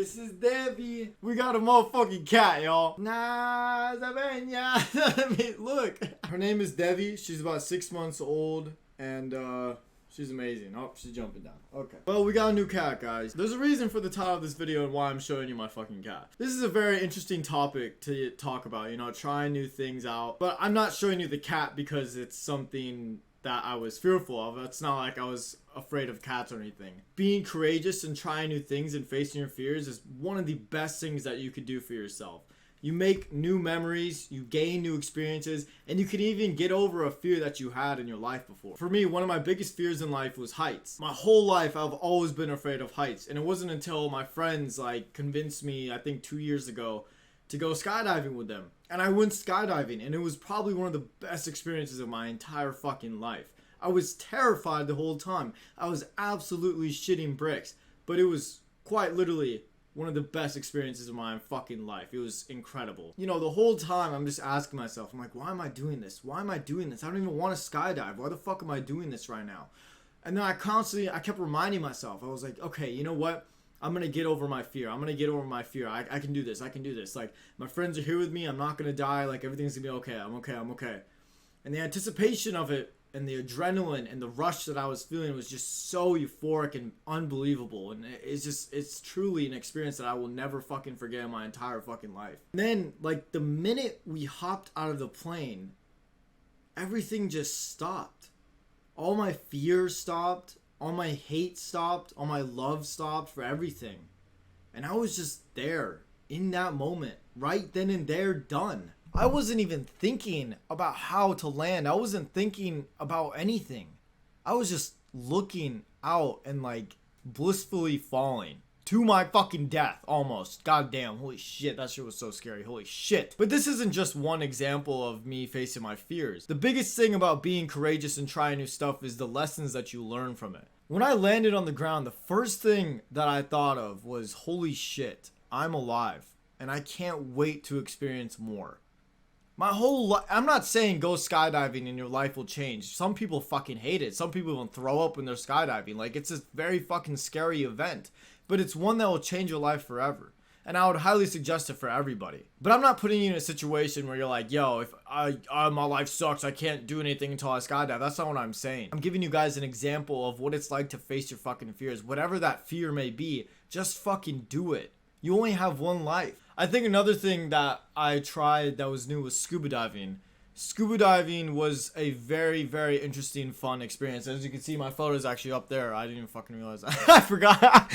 This is Debbie. We got a motherfucking cat, y'all. Nah, I mean, look. Her name is Debbie. She's about 6 months old, and she's amazing. Oh, she's jumping down. Okay. Well, we got a new cat, guys. There's a reason for the title of this video and why I'm showing you my fucking cat. This is a very interesting topic to talk about, you know, trying new things out. But I'm not showing you the cat because it's something that I was fearful of. It's not like I was afraid of cats or anything. Being courageous and trying new things and facing your fears is one of the best things that you could do for yourself. You make new memories, you gain new experiences, and you can even get over a fear that you had in your life before. For me, one of my biggest fears in life was heights. My whole life, I've always been afraid of heights, and it wasn't until my friends convinced me, I think 2 years ago, to go skydiving with them. And I went skydiving, and it was probably one of the best experiences of my entire fucking life. I was terrified the whole time. I was absolutely shitting bricks, but it was quite literally one of the best experiences of my fucking life. It was incredible. You know, the whole time I'm just asking myself, I'm like, why am I doing this? Why am I doing this? I don't even want to skydive. Why the fuck am I doing this right now? And then I kept reminding myself. I was like, okay, you know what? I'm going to get over my fear. I'm going to get over my fear. I can do this. I can do this. Like, my friends are here with me. I'm not going to die. Like, everything's going to be okay. I'm okay. I'm okay. And the anticipation of it and the adrenaline and the rush that I was feeling was just so euphoric and unbelievable. And it's truly an experience that I will never fucking forget in my entire fucking life. And then, like, the minute we hopped out of the plane, everything just stopped. All my fears stopped. All my hate stopped. All my love stopped for everything. And I was just there in that moment, right then and there, done. I wasn't even thinking about how to land. I wasn't thinking about anything. I was just looking out and like blissfully falling to my fucking death almost. God damn, holy shit, that shit was so scary. Holy shit. But this isn't just one example of me facing my fears. The biggest thing about being courageous and trying new stuff is the lessons that you learn from it. When I landed on the ground, the first thing that I thought of was, holy shit, I'm alive and I can't wait to experience more. My whole life, I'm not saying go skydiving and your life will change. Some people fucking hate it. Some people will throw up when they're skydiving. Like, it's a very fucking scary event, but it's one that will change your life forever. And I would highly suggest it for everybody. But I'm not putting you in a situation where you're like, yo, if my life sucks, I can't do anything until I skydive. That's not what I'm saying. I'm giving you guys an example of what it's like to face your fucking fears. Whatever that fear may be, just fucking do it. You only have one life. I think another thing that I tried that was new was scuba diving. Scuba diving was a very, very interesting, fun experience. As you can see, my photo is actually up there. I didn't even fucking realize that. I forgot.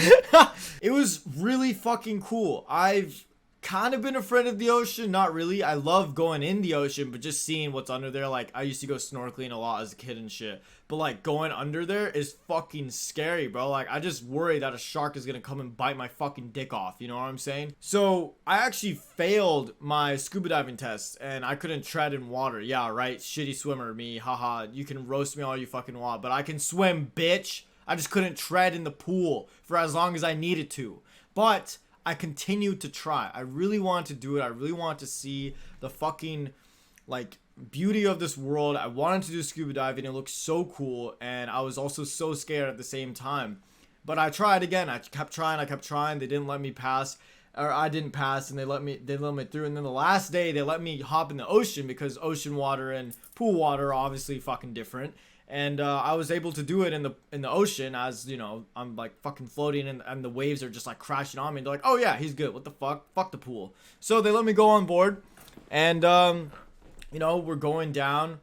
It was really fucking cool. I've kind of been afraid of the ocean. Not really. I love going in the ocean, but just seeing what's under there. Like, I used to go snorkeling a lot as a kid and shit. But, like, going under there is fucking scary, bro. Like, I just worry that a shark is gonna come and bite my fucking dick off. You know what I'm saying? So, I actually failed my scuba diving test, and I couldn't tread in water. Yeah, right? Shitty swimmer, me. Haha. You can roast me all you fucking want, but I can swim, bitch. I just couldn't tread in the pool for as long as I needed to. But I continued to try. I really wanted to do it. I really wanted to see the fucking, like, beauty of this world. I wanted to do scuba diving. It looked so cool, and I was also so scared at the same time. But I tried again. I kept trying. They didn't let me pass, or I didn't pass, and they let me through. And then the last day, they let me hop in the ocean because ocean water and pool water are obviously fucking different. And I was able to do it in the ocean, as, you know, I'm like fucking floating and the waves are just like crashing on me. And they're like, oh yeah, he's good. What the fuck? Fuck the pool. So they let me go on board, and you know, we're going down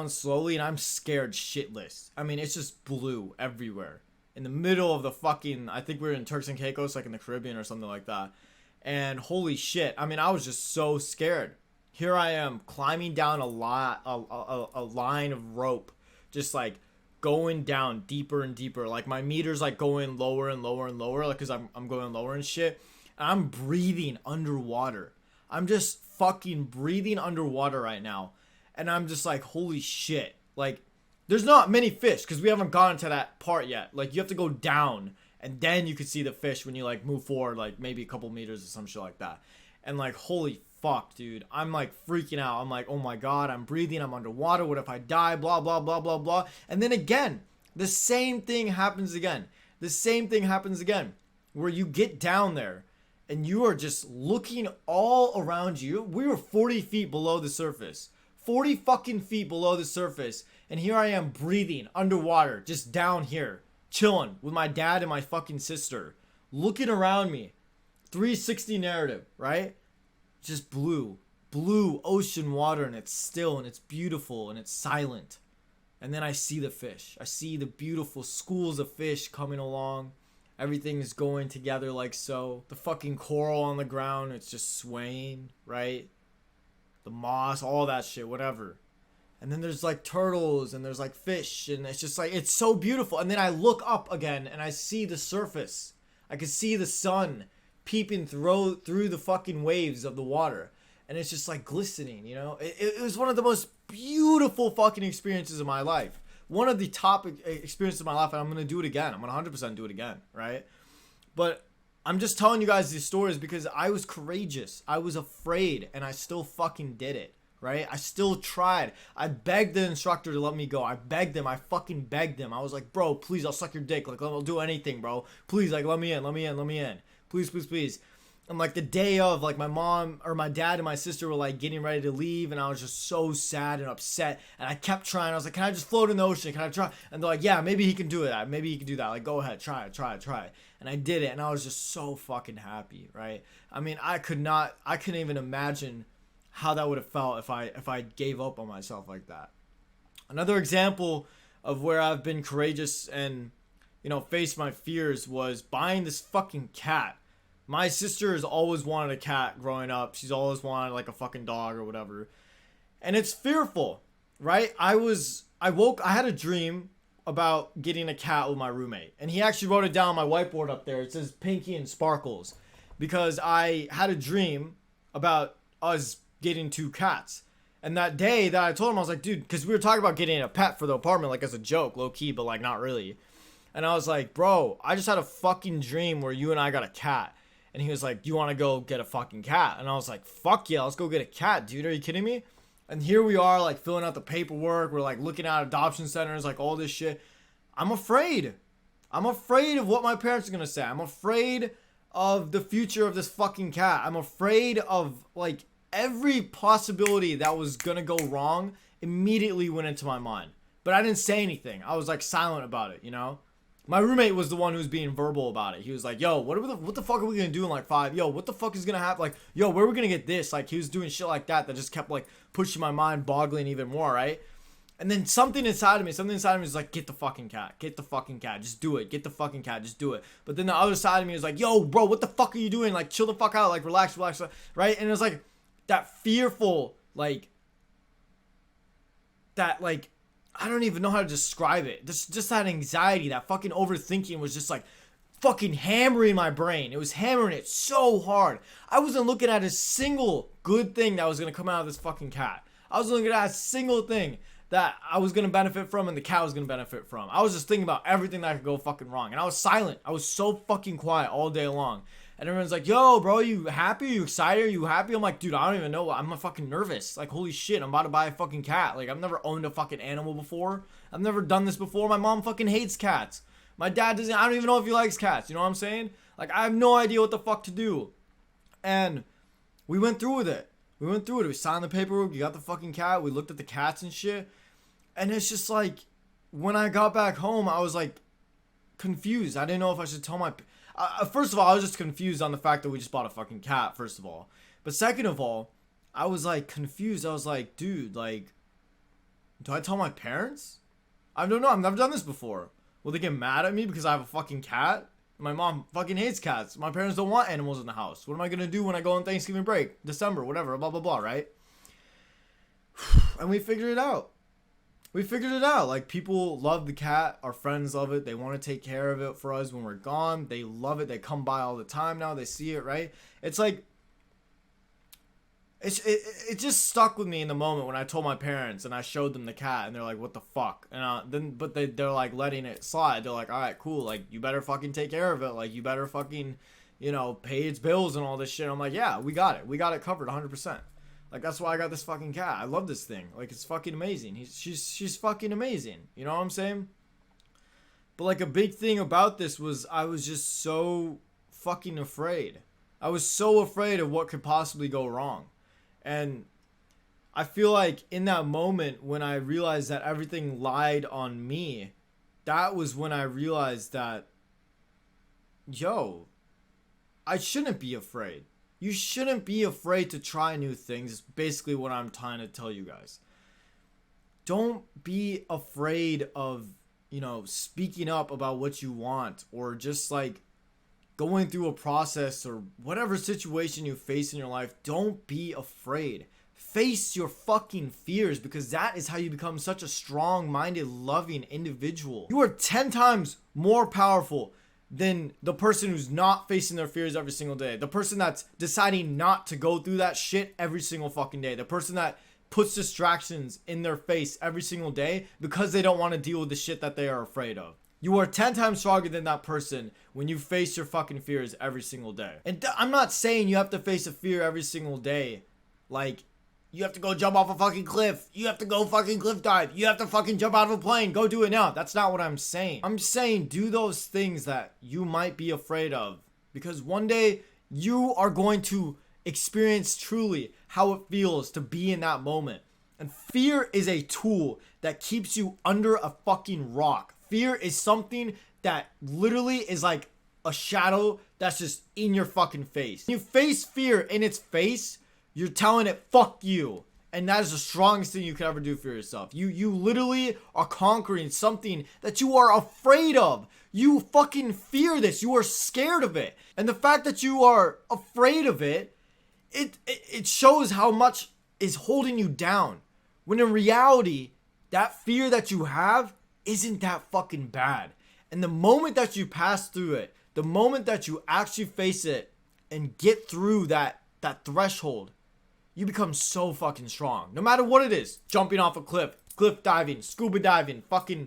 slowly, and I'm scared shitless. I mean, it's just blue everywhere in the middle of the fucking, I think we were in Turks and Caicos, like in the Caribbean or something like that. And holy shit, I mean, I was just so scared. Here I am climbing down a line of rope, just like going down deeper and deeper. Like, my meter's like going lower and lower and lower, like, cause I'm going lower and shit. And I'm breathing underwater. I'm just fucking breathing underwater right now. And I'm just like, holy shit. Like, there's not many fish because we haven't gotten to that part yet. Like, you have to go down and then you can see the fish when you like move forward, like maybe a couple meters or some shit like that. And like, holy fuck, dude. I'm like freaking out. I'm like, oh my God, I'm breathing. I'm underwater. What if I die? Blah, blah, blah, blah, blah. And then again, the same thing happens again. The same thing happens again. where you get down there and you are just looking all around you. We were 40 feet below the surface. 40 fucking feet below the surface. And here I am breathing underwater, just down here, chilling with my dad and my fucking sister, looking around me. 360 narrative, right? Just blue ocean water, and it's still and it's beautiful and it's silent. And then I see the fish. I see the beautiful schools of fish coming along. Everything is going together like so. The fucking coral on the ground, it's just swaying, right? The moss, all that shit, whatever. And then there's like turtles and there's like fish, and it's just like, it's so beautiful. And then I look up again and I see the surface. I can see the sun peeping through the fucking waves of the water. And it's just like glistening, you know? It was one of the most beautiful fucking experiences of my life. One of the top experiences of my life, and I'm going to do it again. I'm going to 100% do it again, right? But I'm just telling you guys these stories because I was courageous. I was afraid, and I still fucking did it, right? I still tried. I begged the instructor to let me go. I begged him. I fucking begged him. I was like, bro, please, I'll suck your dick. Like, I'll do anything, bro. Please, like, let me in. Please, please, please. And like the day of, like my mom or my dad and my sister were like getting ready to leave, and I was just so sad and upset, and I kept trying. I was like, can I just float in the ocean? Can I try? And they're like, yeah, maybe he can do it. Maybe he can do that. Like, go ahead, try it. And I did it, and I was just so fucking happy, right? I mean, I couldn't even imagine how that would have felt if I gave up on myself like that. Another example of where I've been courageous and, you know, faced my fears was buying this fucking cat. My sister has always wanted a cat growing up. She's always wanted like a fucking dog or whatever. And it's fearful, right? I had a dream about getting a cat with my roommate. And he actually wrote it down on my whiteboard up there. It says Pinky and Sparkles. Because I had a dream about us getting 2 cats. And that day that I told him, I was like, dude, because we were talking about getting a pet for the apartment, like as a joke, low key, but like not really. And I was like, bro, I just had a fucking dream where you and I got a cat. And he was like, you want to go get a fucking cat? And I was like, fuck yeah, let's go get a cat, dude. Are you kidding me? And here we are, like, filling out the paperwork. We're, like, looking at adoption centers, like, all this shit. I'm afraid. I'm afraid of what my parents are going to say. I'm afraid of the future of this fucking cat. I'm afraid of, like, every possibility that was going to go wrong immediately went into my mind. But I didn't say anything. I was, like, silent about it, you know? My roommate was the one who was being verbal about it. He was like, yo, what the fuck are we going to do in like 5? Yo, what the fuck is going to happen? Like, yo, where are we going to get this? Like, he was doing shit like that just kept like pushing my mind, boggling even more, right? And then something inside of me was like, get the fucking cat. Just do it. Get the fucking cat. Just do it. But then the other side of me was like, yo, bro, what the fuck are you doing? Like, chill the fuck out. Like, relax, right? And it was like that fearful, like, that, like, I don't even know how to describe it. Just that anxiety, that fucking overthinking was just like fucking hammering my brain. It was hammering it so hard. I wasn't looking at a single good thing that was going to come out of this fucking cat. I was looking at a single thing that I was going to benefit from and the cat was going to benefit from. I was just thinking about everything that could go fucking wrong. And I was silent. I was so fucking quiet all day long. And everyone's like, yo, bro, you happy? You excited? Are you happy? I'm like, dude, I don't even know. I'm fucking nervous. Like, holy shit, I'm about to buy a fucking cat. Like, I've never owned a fucking animal before. I've never done this before. My mom fucking hates cats. My dad doesn't, I don't even know if he likes cats. You know what I'm saying? Like, I have no idea what the fuck to do. And we went through with it. We signed the paperwork. You got the fucking cat. We looked at the cats and shit. And it's just like, when I got back home, I was like confused. I didn't know if I should tell my... first of all, I was just confused on the fact that we just bought a fucking cat, first of all. But second of all, I was like confused. I was like, dude, like, do I tell my parents? I don't know. I've never done this before. Will they get mad at me because I have a fucking cat? My mom fucking hates cats. My parents don't want animals in the house. What am I going to do when I go on Thanksgiving break? December, whatever, blah, blah, blah, right? And we figured it out. Like, people love the cat. Our friends love it. They want to take care of it for us when we're gone. They love it. They come by all the time now. They see it, right? It's like, it just stuck with me in the moment when I told my parents and I showed them the cat and they're like, what the fuck? And they're like letting it slide. They're like, all right, cool. Like, you better fucking take care of it. Like, you better fucking, you know, pay its bills and all this shit. I'm like, yeah, we got it. We got it covered 100%. Like, that's why I got this fucking cat. I love this thing. Like, it's fucking amazing. She's fucking amazing. You know what I'm saying? But, like, a big thing about this was I was just so fucking afraid. I was so afraid of what could possibly go wrong. And I feel like in that moment when I realized that everything lied on me, that was when I realized that, yo, I shouldn't be afraid. You shouldn't be afraid to try new things. Is basically what I'm trying to tell you guys. Don't be afraid of, speaking up about what you want, or just like going through a process or whatever situation you face in your life. Don't be afraid. Face your fucking fears, because that is how you become such a strong-minded, loving individual. You are 10 times more powerful than the person who's not facing their fears every single day. The person that's deciding not to go through that shit every single fucking day. The person that puts distractions in their face every single day because they don't want to deal with the shit that they are afraid of. You are 10 times stronger than that person when you face your fucking fears every single day. And I'm not saying you have to face a fear every single day. Like, you have to go jump off a fucking cliff. You have to go fucking cliff dive. You have to fucking jump out of a plane. Go do it now. That's not what I'm saying. I'm saying do those things that you might be afraid of. Because one day you are going to experience truly how it feels to be in that moment. And fear is a tool that keeps you under a fucking rock. Fear is something that literally is like a shadow that's just in your fucking face. When you face fear in its face, you're telling it, fuck you. And that is the strongest thing you could ever do for yourself. You literally are conquering something that you are afraid of. You fucking fear this. You are scared of it. And the fact that you are afraid of it, it shows how much is holding you down. When in reality, that fear that you have isn't that fucking bad. And the moment that you pass through it, the moment that you actually face it and get through that threshold, you become so fucking strong. No matter what it is. Jumping off a cliff, cliff diving, scuba diving, fucking,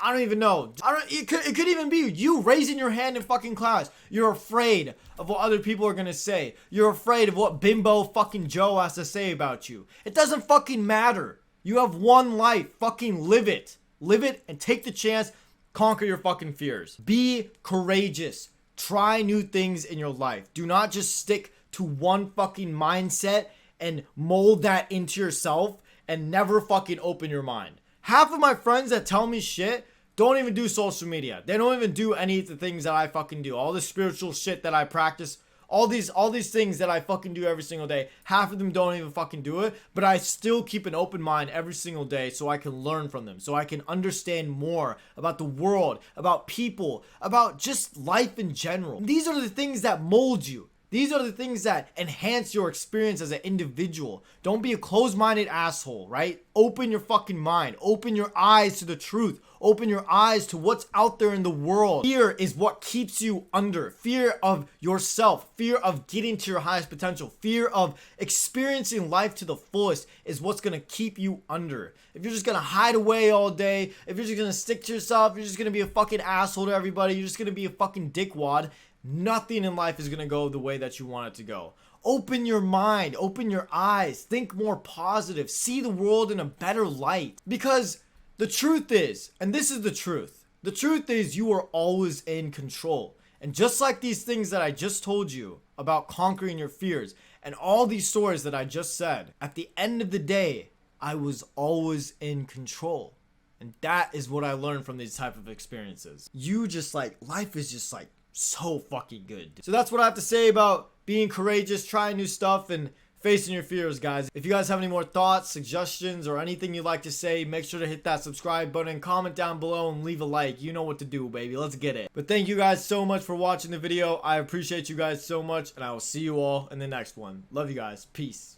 I don't even know. It could even be you raising your hand in fucking class. You're afraid of what other people are gonna say. You're afraid of what bimbo fucking Joe has to say about you. It doesn't fucking matter. You have one life. Fucking live it. Live it and take the chance. Conquer your fucking fears. Be courageous. Try new things in your life. Do not just stick to one fucking mindset and mold that into yourself and never fucking open your mind. Half of my friends that tell me shit don't even do social media. They don't even do any of the things that I fucking do. All the spiritual shit that I practice, all these things that I fucking do every single day. Half of them don't even fucking do it, but I still keep an open mind every single day so I can learn from them, so I can understand more about the world, about people, about just life in general. And these are the things that mold you. These are the things that enhance your experience as an individual. Don't be a closed-minded asshole, right? Open your fucking mind. Open your eyes to the truth. Open your eyes to what's out there in the world. Fear is what keeps you under. Fear of yourself. Fear of getting to your highest potential. Fear of experiencing life to the fullest is what's going to keep you under. If you're just going to hide away all day, if you're just going to stick to yourself, you're just going to be a fucking asshole to everybody, you're just going to be a fucking dickwad, nothing in life is going to go the way that you want it to go. Open your mind, open your eyes, think more positive, see the world in a better light. Because the truth is, and this is the truth is you are always in control. And just like these things that I just told you about conquering your fears and all these stories that I just said, at the end of the day, I was always in control. And that is what I learned from these type of experiences. Life is just like so fucking good. So that's what I have to say about being courageous, trying new stuff, and facing your fears, guys. If you guys have any more thoughts, suggestions, or anything you'd like to say, make sure to hit that subscribe button, comment down below, and leave a like. You know what to do, baby. Let's get it. But thank you guys so much for watching the video. I appreciate you guys so much, and I will see you all in the next one. Love you guys. Peace.